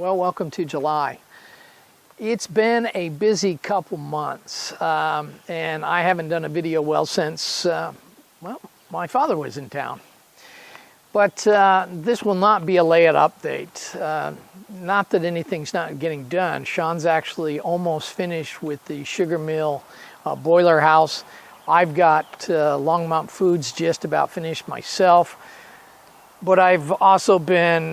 Well, welcome to July. It's been a busy couple months, and I haven't done a video since, my father was in town. But this will not be a layout update. Not that anything's not getting done. Sean's actually almost finished with the sugar mill boiler house. I've got Longmont Foods just about finished myself. But I've also been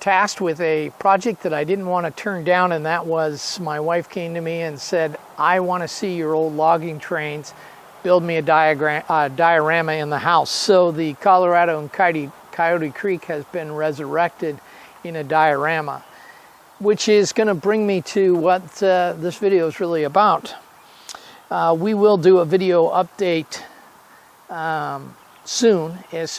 tasked with a project that I didn't want to turn down, and that was my wife came to me and said, I want to see your old logging trains, build me a diorama in the house. So the Colorado and Coyote Creek has been resurrected in a diorama, which is going to bring me to what this video is really about. We will do a video update soon as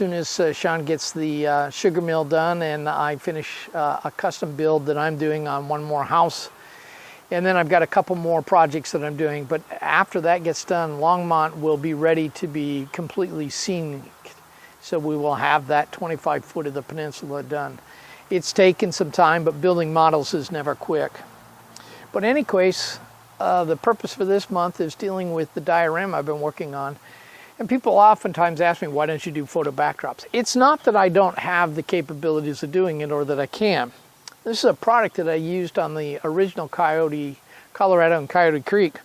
Sean gets the sugar mill done and I finish a custom build that I'm doing on one more house. And then I've got a couple more projects that I'm doing. But after that gets done, Longmont will be ready to be completely scenic. So we will have that 25 foot of the peninsula done. It's taken some time, but building models is never quick. But anyways, the purpose for this month is dealing with the diorama I've been working on. And people oftentimes ask me, why don't you do photo backdrops? It's not that I don't have the capabilities of doing it or that I can. This is a product that I used on the original Colorado and Coyote Creek.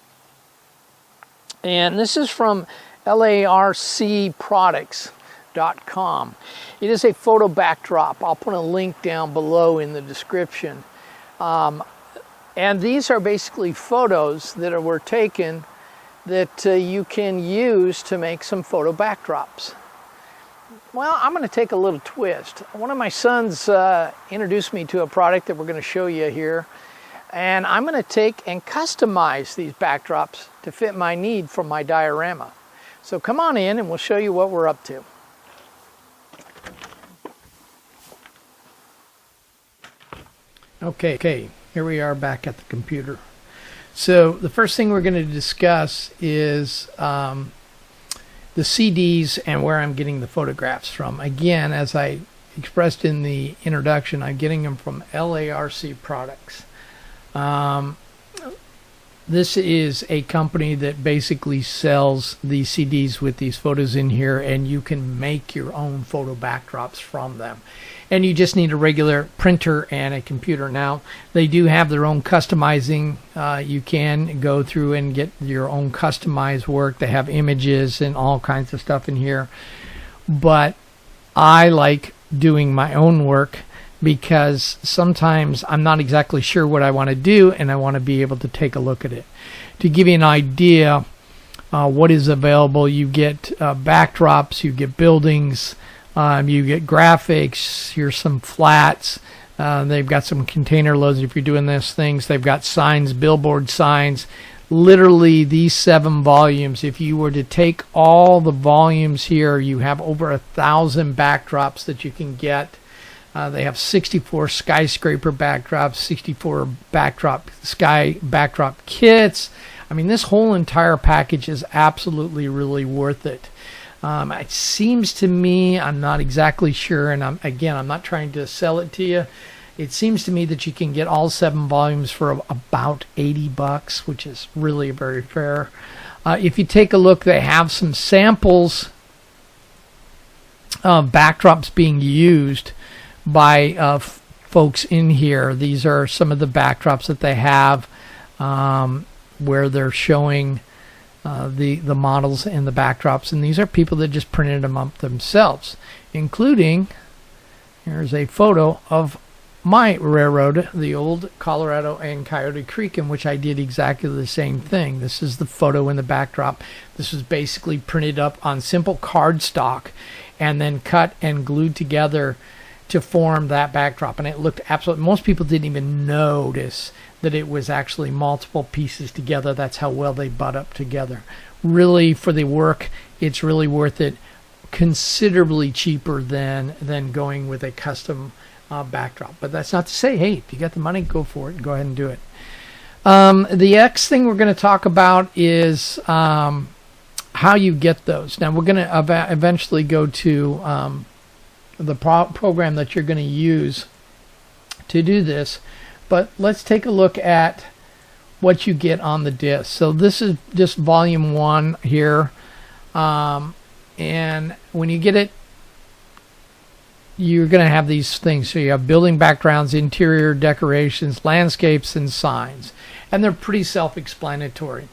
And this is from LARCproducts.com. It is a photo backdrop. I'll put a link down below in the description. And these are basically photos that were taken that you can use to make some photo backdrops. Well, I'm going to take a little twist. One of my sons introduced me to a product that we're going to show you here, and I'm going to take and customize these backdrops to fit my need for my diorama. So come on in and we'll show you what we're up to. Okay, here we are back at the computer. So the first thing we're going to discuss is the CDs and where I'm getting the photographs from. Again, as I expressed in the introduction, I'm getting them from LARC Products. This is a company that basically sells these CDs with these photos in here, and you can make your own photo backdrops from them. And you just need a regular printer and a computer. Now, they do have their own customizing. You can go through and get your own customized work. They have images and all kinds of stuff in here. But I like doing my own work because sometimes I'm not exactly sure what I want to do, and I want to be able to take a look at it. To give you an idea what is available, you get backdrops, you get buildings, you get graphics. Here's some flats. They've got some container loads if you're doing these things. They've got signs, billboard signs. Literally, these 7 volumes, if you were to take all the volumes here, you have over 1,000 backdrops that you can get. They have 64 skyscraper backdrops, 64 sky backdrop kits. I mean, this whole entire package is absolutely really worth it. It seems to me, I'm not exactly sure, and I'm not trying to sell it to you. It seems to me that you can get all 7 volumes for about $80, which is really very fair. If you take a look, they have some samples of backdrops being used by folks in here. These are some of the backdrops that they have where they're showing the models and the backdrops, and these are people that just printed them up themselves, including, here's a photo of my railroad, the old Colorado and Coyote Creek, in which I did exactly the same thing. This is the photo in the backdrop. This was basically printed up on simple cardstock and then cut and glued together to form that backdrop, and it looked absolutely, most people didn't even notice that it was actually multiple pieces together. That's how well they butt up together. Really, for the work, it's really worth it. Considerably cheaper than going with a custom backdrop. But that's not to say, hey, if you got the money, go for it. Go ahead and do it. The next thing we're going to talk about is how you get those. Now, we're going to eventually go to the program that you're going to use to do this. but let's take a look at what you get on the disc. So this is just volume 1 here, and when you get it, you're going to have these things. So you have building backgrounds, interior decorations, landscapes, and signs, and they're pretty self-explanatory.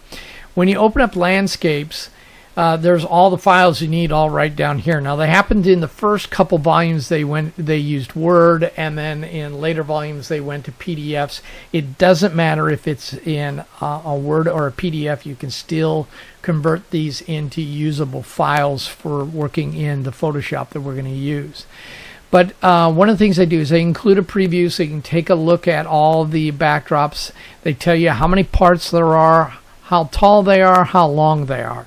When you open up landscapes, there's all the files you need all right down here. Now they happened in the first couple volumes they used Word, and then in later volumes they went to PDFs. It doesn't matter if it's in a Word or a PDF. You can still convert these into usable files for working in the Photoshop that we're going to use. But one of the things they do is they include a preview so you can take a look at all the backdrops. They tell you how many parts there are, how tall they are, how long they are.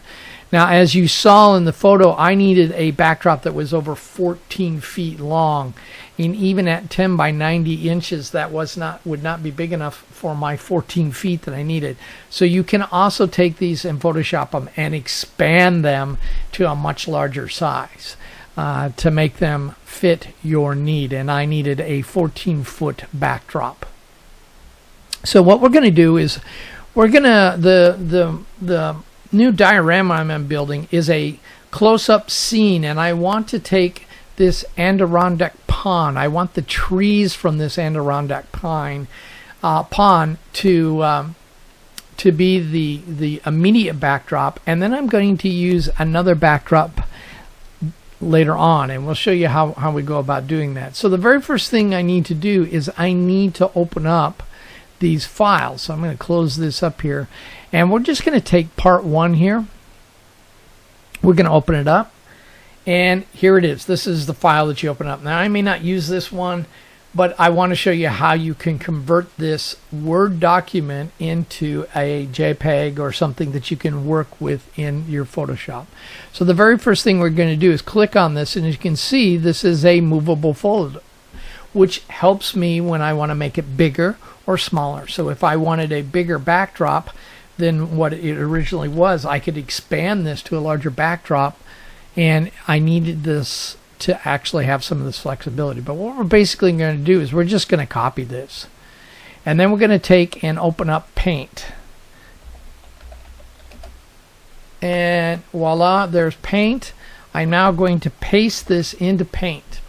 Now, as you saw in the photo, I needed a backdrop that was over 14 feet long, and even at 10 by 90 inches, that would not be big enough for my 14 feet that I needed. So you can also take these and Photoshop them and expand them to a much larger size to make them fit your need. And I needed a 14-foot backdrop. So what we're going to do is we're going to the new diorama I'm building is a close-up scene, and I want to take this Adirondack pond. I want the trees from this Adirondack pond to be the immediate backdrop, and then I'm going to use another backdrop later on, and we'll show you how we go about doing that. So the very first thing I need to do is I need to open up these files. So I'm going to close this up here, and we're just going to take part 1 here. We're going to open it up, and here it is. This is the file that you open up. Now I may not use this one, but I want to show you how you can convert this Word document into a JPEG or something that you can work with in your Photoshop. So the very first thing we're going to do is click on this, and as you can see, this is a movable folder, which helps me when I want to make it bigger or smaller. So if I wanted a bigger backdrop than what it originally was, I could expand this to a larger backdrop, and I needed this to actually have some of this flexibility. But what we're basically going to do is we're just going to copy this, and then we're going to take and open up Paint, and voila, there's Paint. I'm now going to paste this into Paint.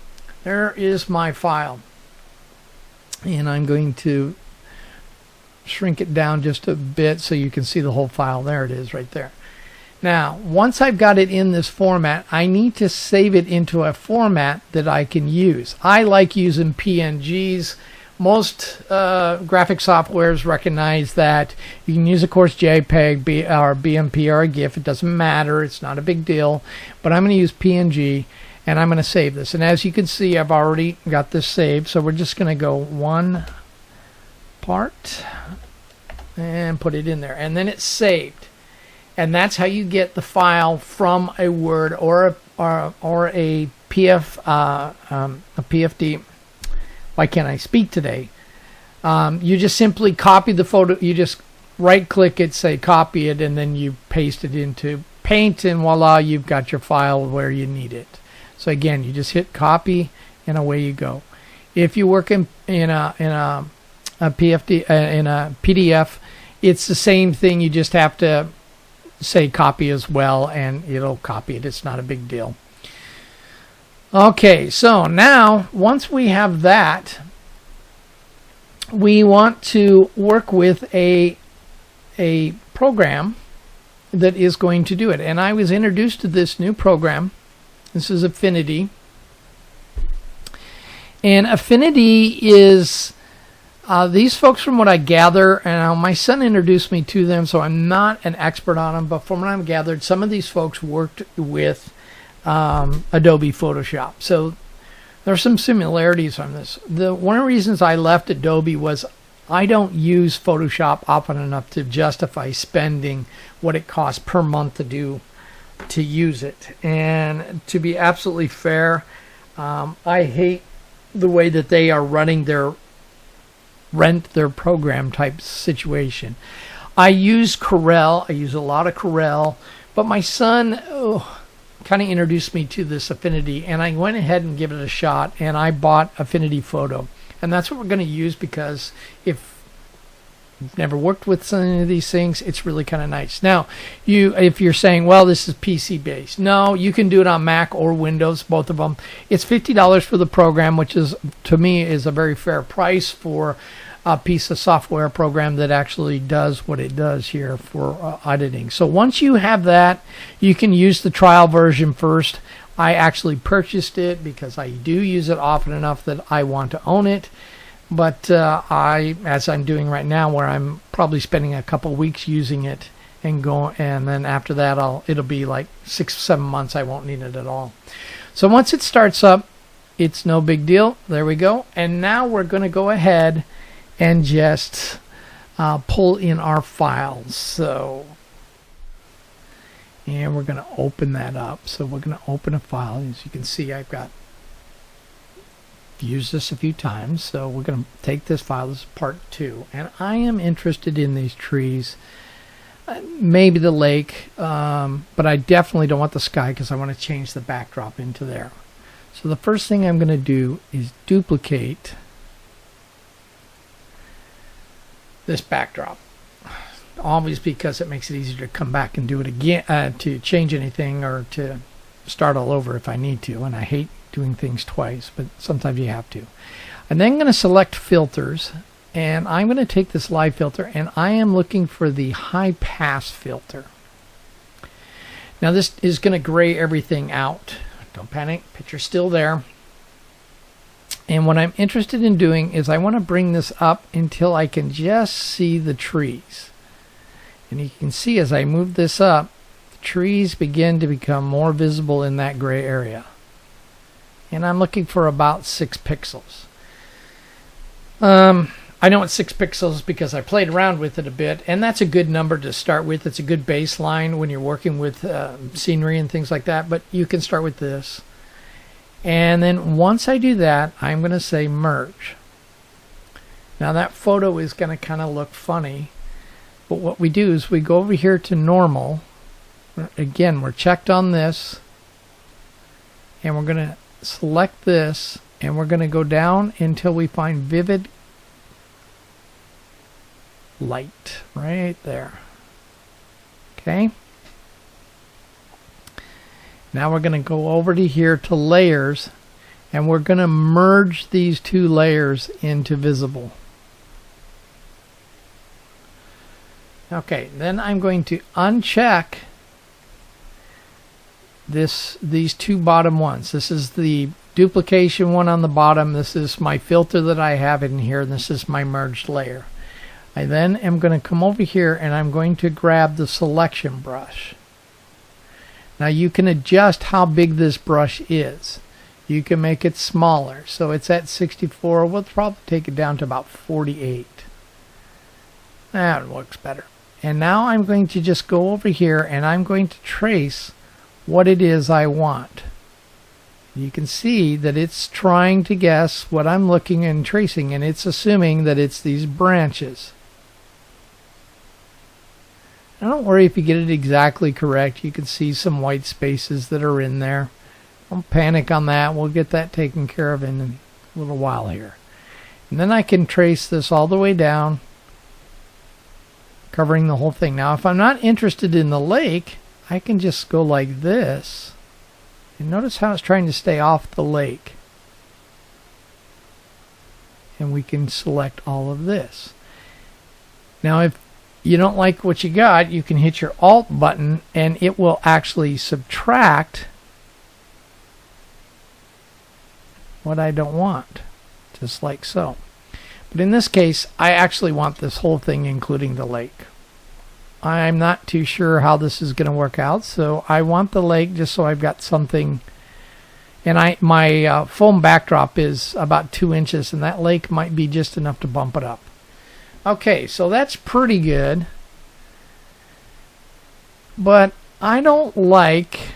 There is my file, and I'm going to shrink it down just a bit so you can see the whole file. There it is right there. Now once I've got it in this format, I need to save it into a format that I can use. I like using PNGs. Most graphic softwares recognize that. You can use, of course, JPEG or BMP or a GIF. It doesn't matter. It's not a big deal. But I'm going to use PNG, and I'm going to save this. And as you can see, I've already got this saved. So we're just going to go one part and put it in there, and then it's saved. And that's how you get the file from a Word or a PFD. Why can't I speak today? You just simply copy the photo. You just right click it, say copy it, and then you paste it into Paint, and voila, you've got your file where you need it. So again, you just hit copy, and away you go. If you work in a PFD in a PDF, it's the same thing. You just have to say copy as well, and it'll copy it. It's not a big deal. Okay, so now once we have that, we want to work with a program that is going to do it. And I was introduced to this new program. This is Affinity. And Affinity is these folks, from what I gather, and my son introduced me to them, so I'm not an expert on them, but from what I've gathered, some of these folks worked with Adobe Photoshop. So there are some similarities on this. One of the reasons I left Adobe was I don't use Photoshop often enough to justify spending what it costs per month to use it. And to be absolutely fair, I hate the way that they are running their rent their program type situation. I use Corel. I use a lot of Corel, but my son kind of introduced me to this Affinity, and I went ahead and gave it a shot, and I bought Affinity Photo. And that's what we're going to use, because if you've never worked with any of these things, it's really kind of nice. Now, if you're saying, well, this is PC based, no, you can do it on Mac or Windows, both of them. It's $50 for the program, which is, to me, is a very fair price for a piece of software program that actually does what it does here for editing. So once you have that, you can use the trial version first. I actually purchased it because I do use it often enough that I want to own it. But as I'm doing right now, where I'm probably spending a couple weeks using it and then after that it'll be like 6-7 months I won't need it at all. So once it starts up, it's no big deal. There we go. And now we're going to go ahead and just pull in our files. And we're going to open that up. So we're going to open a file. As you can see, I've used this a few times. So we're going to take this file. This is part 2. And I am interested in these trees. Maybe the lake. But I definitely don't want the sky, because I want to change the backdrop into there. So the first thing I'm going to do is duplicate this backdrop, always, because it makes it easier to come back and do it again, to change anything or to start all over if I need to. And I hate doing things twice, but sometimes you have to. And then I'm going to select filters, and I'm going to take this live filter, and I am looking for the high pass filter. Now this is going to gray everything out. Don't panic, picture's still there. And what I'm interested in doing is I want to bring this up until I can just see the trees. And you can see as I move this up, the trees begin to become more visible in that gray area. And I'm looking for about 6 pixels. I know it's 6 pixels because I played around with it a bit, and that's a good number to start with. It's a good baseline when you're working with scenery and things like that, but you can start with this. And then once I do that, I'm going to say merge. Now that photo is going to kind of look funny, but what we do is we go over here to normal. Again, we're checked on this, and we're going to select this, and we're going to go down until we find vivid light right there. Okay. Now we're going to go over to here to layers, and we're going to merge these 2 layers into visible. Okay, then I'm going to uncheck these 2 bottom ones. This is the duplication one on the bottom. This is my filter that I have in here, and this is my merged layer. I then am going to come over here, and I'm going to grab the selection brush. Now you can adjust how big this brush is. You can make it smaller. So it's at 64. We'll probably take it down to about 48. That looks better. And now I'm going to just go over here, and I'm going to trace what it is I want. You can see that it's trying to guess what I'm looking and tracing, and it's assuming that it's these branches. Now don't worry if you get it exactly correct. You can see some white spaces that are in there. Don't panic on that. We'll get that taken care of in a little while here. And then I can trace this all the way down, covering the whole thing. Now if I'm not interested in the lake, I can just go like this. And notice how it's trying to stay off the lake. And we can select all of this. Now if you don't like what you got, you can hit your Alt button, and it will actually subtract what I don't want, just like so. But in this case, I actually want this whole thing, including the lake. I'm not too sure how this is going to work out, so I want the lake just so I've got something. And my foam backdrop is about 2 inches, and that lake might be just enough to bump it up. Okay, so that's pretty good. But I don't like,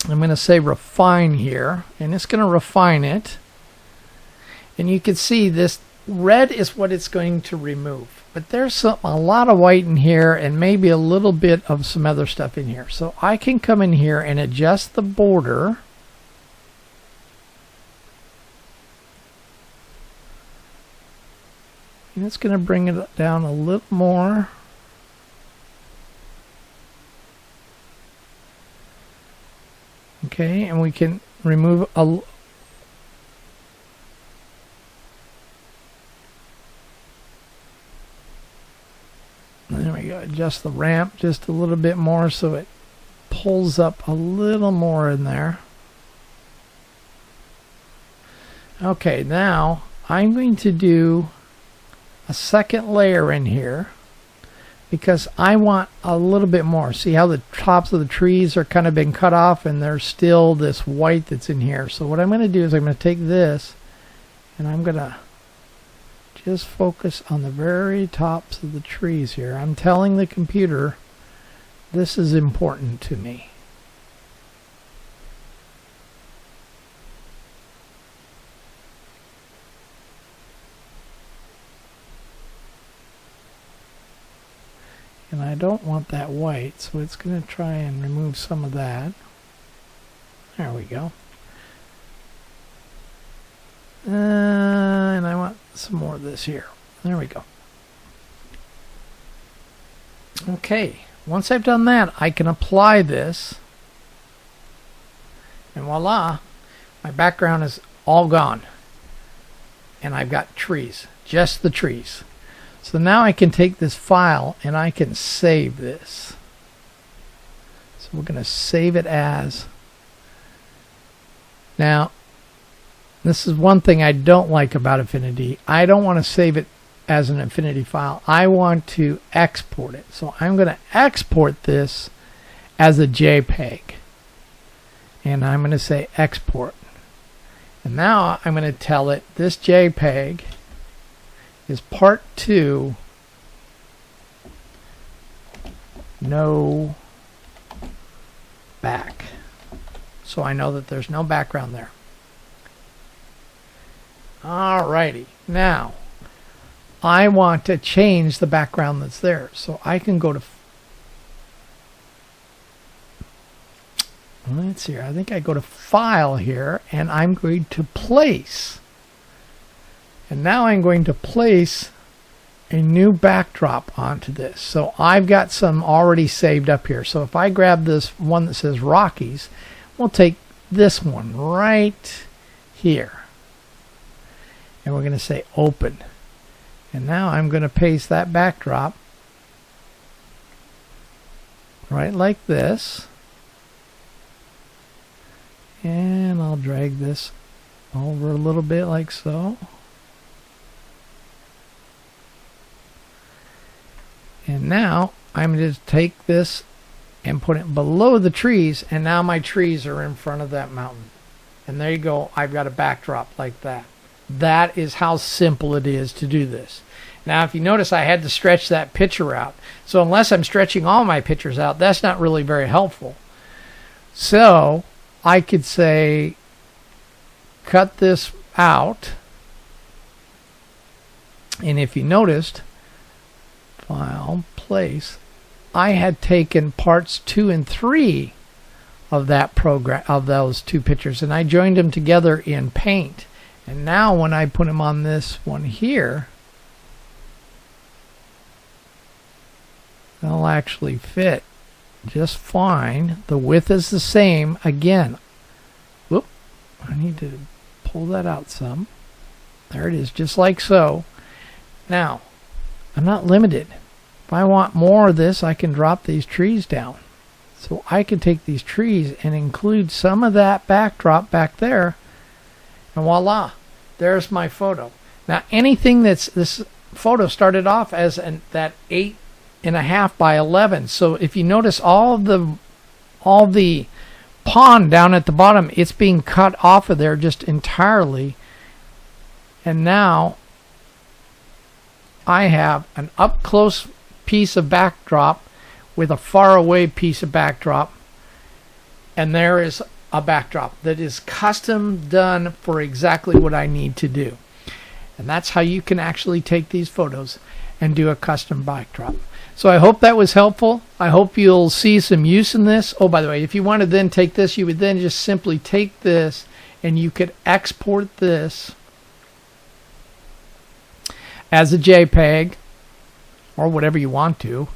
I'm going to say refine here, and it's going to refine it. And you can see this red is what it's going to remove. But there's a lot of white in here, and maybe a little bit of some other stuff in here. So I can come in here and adjust the border. And it's going to bring it down a little more. Okay, and we can remove a there we go. Adjust the ramp just a little bit more so it pulls up a little more in there. Okay, now I'm going to do a second layer in here because I want a little bit more. See how the tops of the trees are kind of been cut off and there's still this white that's in here. So what I'm going to do is I'm going to take this and I'm going to just focus on the very tops of the trees here. I'm telling the computer this is important to me. And I don't want that white, so it's going to try and remove some of that. There we go. And I want some more of this here. There we go. Okay, once I've done that, I can apply this. And voila, my background is all gone. And I've got trees, just the trees. So now I can take this file and I can save this. So we're going to save it as. Now, this is one thing I don't like about Affinity. I don't want to save it as an Affinity file. I want to export it. So I'm going to export this as a JPEG. And I'm going to say export. And now I'm going to tell it this JPEG is part 2, no back. So I know that there's no background there. Alrighty, now I want to change the background that's there. So I can go to, let's see here, I think I go to File here and I'm going to place. And now I'm going to place a new backdrop onto this. So I've got some already saved up here. So if I grab this one that says Rockies, we'll take this one right here. And we're going to say open. And now I'm going to paste that backdrop right like this. And I'll drag this over a little bit like so. And now I'm going to take this and put it below the trees, and now my trees are in front of that mountain. And there you go, I've got a backdrop like that. That is how simple it is to do this. Now if you notice, I had to stretch that picture out. So unless I'm stretching all my pictures out, that's not really very helpful. So I could say cut this out, and if you noticed, File, Place, I had taken parts 2 and 3 of that program, of those two pictures, and I joined them together in Paint. And now when I put them on this one here, they'll actually fit just fine. The width is the same. Again, whoop, I need to pull that out some. There it is, just like so. Now, I'm not limited. If I want more of this, I can drop these trees down. So I can take these trees and include some of that backdrop back there, and voila, there's my photo. Now anything that's, this photo started off as that 8.5 by 11. So if you notice, all the pond down at the bottom, it's being cut off of there just entirely. And now I have an up close piece of backdrop with a far away piece of backdrop, and there is a backdrop that is custom done for exactly what I need to do. And that's how you can actually take these photos and do a custom backdrop. So I hope that was helpful. I hope you'll see some use in this. Oh, by the way, if you want to then take this, you would then just simply take this and you could export this as a JPEG or whatever you want to.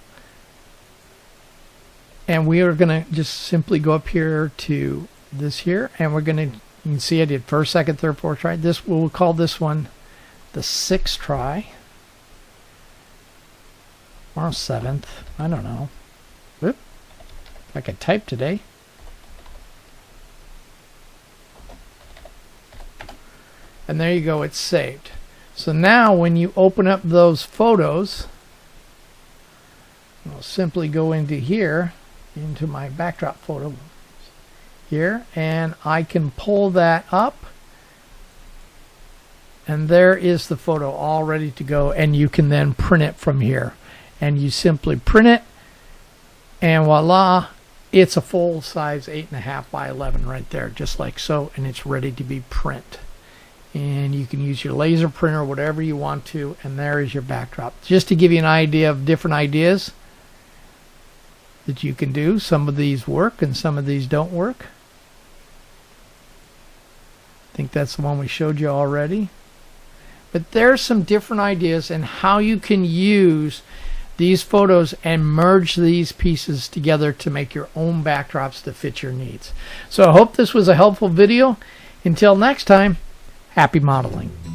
And we are going to just simply go up here to this here, and we're going to, you can see I did first, second, third, fourth try. This, we'll call this one the 6th try. Or 7th, I don't know. Whoop. I can type today. And there you go, it's saved. So now when you open up those photos, I'll simply go into here, into my backdrop photo here, and I can pull that up, and there is the photo all ready to go, and you can then print it from here. And you simply print it, and voila, it's a full size 8.5 by 11 right there, just like so, and it's ready to be print. And you can use your laser printer, whatever you want to, and there is your backdrop. Just to give you an idea of different ideas that you can do. Some of these work and some of these don't work. I think that's the one we showed you already. But there's some different ideas and how you can use these photos and merge these pieces together to make your own backdrops to fit your needs. So I hope this was a helpful video. Until next time, happy modeling.